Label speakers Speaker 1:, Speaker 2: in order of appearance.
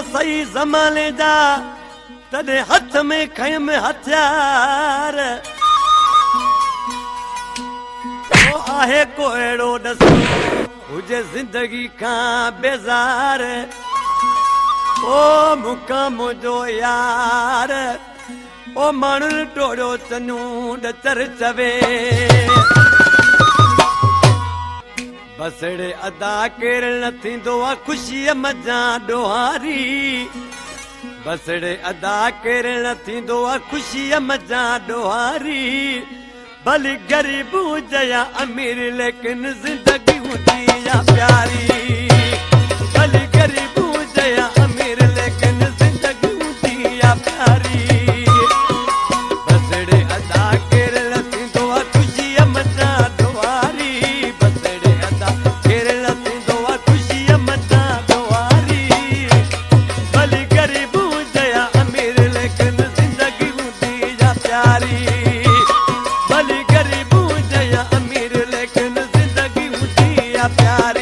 Speaker 1: सही ज़माने जा तॾहिं हथ में खयम हथियार ओ आहे को अहिड़ो ॾसो हुजे ज़िंदगी खां बेज़ार ओ मुकाम जो यार ओ माण्हुनि टोड़ो चनूं चर चवे बसड़े अदा केर न थींदो आहे ख़ुशीअ मज़ा ॾोहारी बसड़े अदा केर न थींदो आहे ख़ुशीअ मज़ा ॾोहारी भली ग़रीब हुजे या अमीर लेकिन ज़िंदगी हूंदी या प्यारी भली ग़रीब हुजे या अमीर लेकिन ज़िंदगी हूंदी या प्यारी बसड़े अदा केर न थींदो आहे ख़ुशीअ मज़ा ॾोहारी बसड़े अदा केर न थींदो आहे ख़ुशीअ मज़ा ॾोहारी भली ग़रीब हुजे या अमीर लेकिन ज़िंदगी हूंदी या प्यारी भली ग़रीब हुजे या अमीर लेकिन ज़िंदगी हूंदी या प्यारी